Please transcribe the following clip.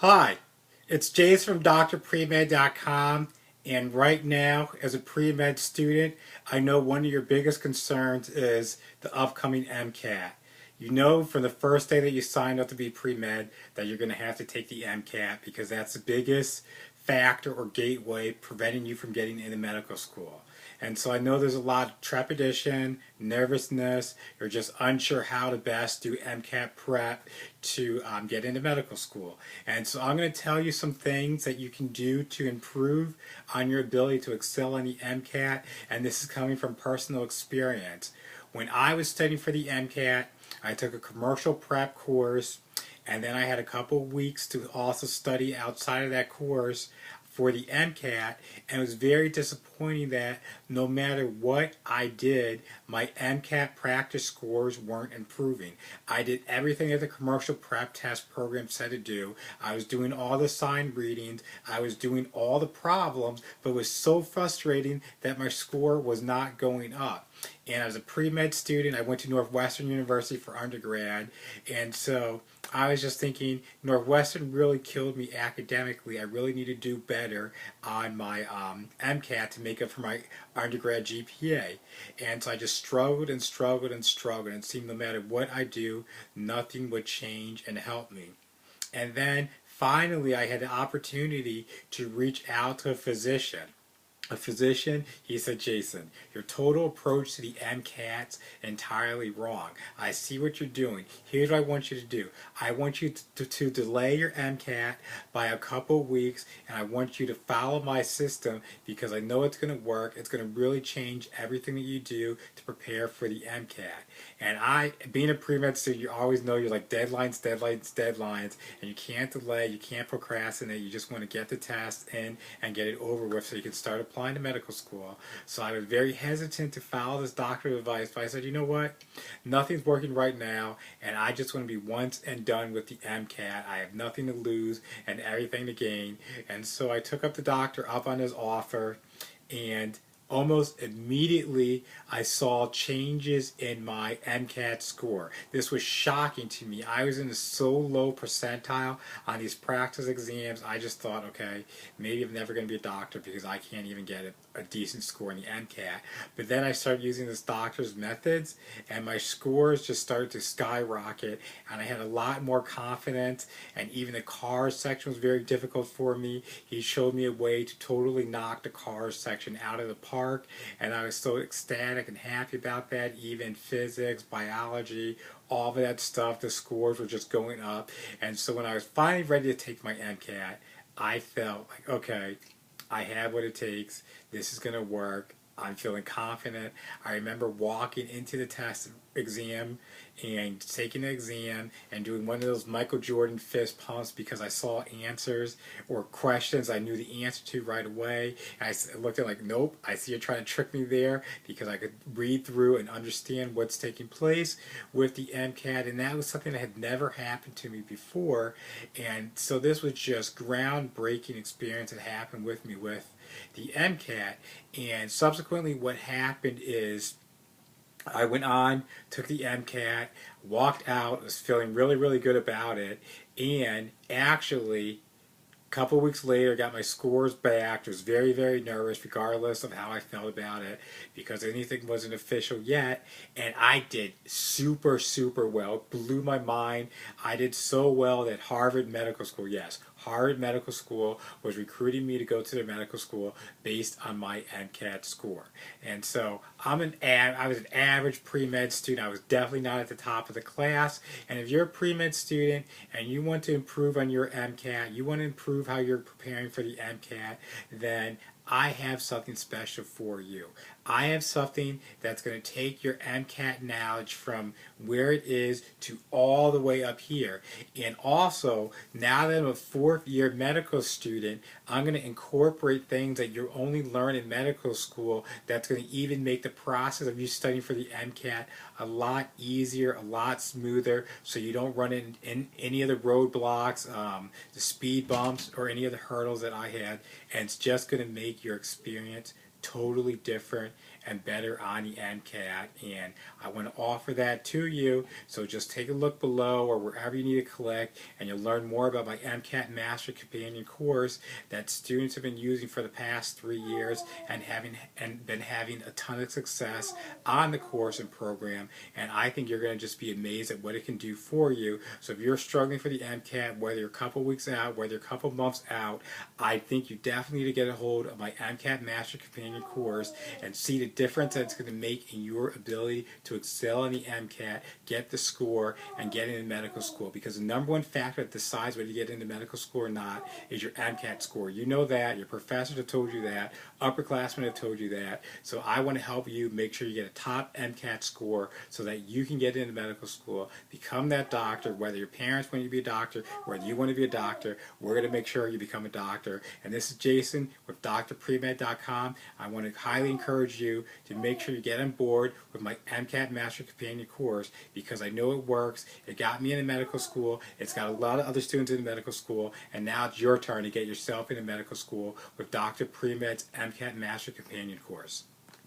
Hi, it's Jace from drpremed.com, and right now, as a pre-med student, I know one of your biggest concerns is the upcoming MCAT. You know from the first day that you signed up to be pre-med that you're going to have to take the MCAT because that's the biggest factor or gateway preventing you from getting into medical school. And so I know there's a lot of trepidation, nervousness, you're just unsure how to best do MCAT prep to get into medical school. And so I'm going to tell you some things that you can do to improve on your ability to excel on the MCAT, and this is coming from personal experience. When I was studying for the MCAT, I took a commercial prep course, and then I had a couple of weeks to also study outside of that course for the MCAT, and it was very disappointing that no matter what I did, my MCAT practice scores weren't improving. I did everything that the commercial prep test program said to do. I was doing all the signed readings, I was doing all the problems, but it was so frustrating that my score was not going up. And as a pre-med student, I went to Northwestern University for undergrad, and so I was just thinking Northwestern really killed me academically. I really need to do better on my MCAT to make up for my undergrad GPA. And so I just struggled and struggled and struggled, and it seemed no matter what I do, nothing would change and help me. And then finally I had the opportunity to reach out to a physician. He said, Jason, your total approach to the MCAT's entirely wrong. I see what you're doing. Here's what I want you to do. I want you to delay your MCAT by a couple weeks, and I want you to follow my system because I know it's going to work. It's going to really change everything that you do to prepare for the MCAT. And being a pre-med student, you always know you're like deadlines, deadlines, deadlines, and you can't delay, you can't procrastinate. You just want to get the test in and get it over with so you can start applying to medical school. So I was very hesitant to follow this doctor's advice, but I said, you know what? Nothing's working right now, and I just want to be once and done with the MCAT. I have nothing to lose and everything to gain. And so I took up the doctor up on his offer, and almost immediately I saw changes in my MCAT score. This was shocking to me. I was in a so low percentile on these practice exams. I just thought, okay, maybe I'm never going to be a doctor because I can't even get a decent score in the MCAT. But then I started using this doctor's methods, and my scores just started to skyrocket, and I had a lot more confidence, and even the cars section was very difficult for me. He showed me a way to totally knock the cars section out of the park, and I was so ecstatic and happy about that. Even physics, biology, all of that stuff, the scores were just going up. And so when I was finally ready to take my MCAT, I felt like, okay, I have what it takes. This is going to work. I'm feeling confident. I remember walking into the test exam and taking the exam and doing one of those Michael Jordan fist pumps because I saw answers or questions I knew the answer to right away. And I looked at it like, nope, I see you're trying to trick me there, because I could read through and understand what's taking place with the MCAT, and that was something that had never happened to me before. And so this was just groundbreaking experience that happened with me with the MCAT. And subsequently what happened is I went on, took the MCAT, walked out, was feeling really, really good about it, and actually a couple of weeks later got my scores back. I was very, very nervous regardless of how I felt about it because anything wasn't official yet, and I did super, super well. It blew my mind. I did so well that Harvard Medical School, yes, Harvard Medical School was recruiting me to go to their medical school based on my MCAT score. And so I was an average pre-med student. I was definitely not at the top of the class. And if you're a pre-med student and you want to improve on your MCAT, you want to improve how you're preparing for the MCAT, then I have something special for you. I have something that's going to take your MCAT knowledge from where it is to all the way up here. And also, now that I'm a fourth year medical student, I'm going to incorporate things that you only learn in medical school that's going to even make the process of you studying for the MCAT a lot easier, a lot smoother, so you don't run in any of the roadblocks, the speed bumps, or any of the hurdles that I had. And it's just going to make your experience totally different and better on the MCAT. And I want to offer that to you. So just take a look below or wherever you need to click, and you'll learn more about my MCAT Master Companion course that students have been using for the past 3 years and been having a ton of success on the course and program. And I think you're going to just be amazed at what it can do for you. So if you're struggling for the MCAT, whether you're a couple weeks out, whether you're a couple months out, I think you definitely need to get a hold of my MCAT Master Companion course and see the difference that it's going to make in your ability to excel in the MCAT, get the score, and get into medical school. Because the number one factor that decides whether you get into medical school or not is your MCAT score. You know that. Your professors have told you that. Upperclassmen have told you that. So I want to help you make sure you get a top MCAT score so that you can get into medical school, become that doctor, whether your parents want you to be a doctor, whether you want to be a doctor. We're going to make sure you become a doctor. And this is Jason with drpremed.com. I want to highly encourage you to make sure you get on board with my MCAT Master Companion course, because I know it works. It got me into medical school. It's got a lot of other students in medical school. And now it's your turn to get yourself into medical school with Dr. Premed's MCAT Master Companion course.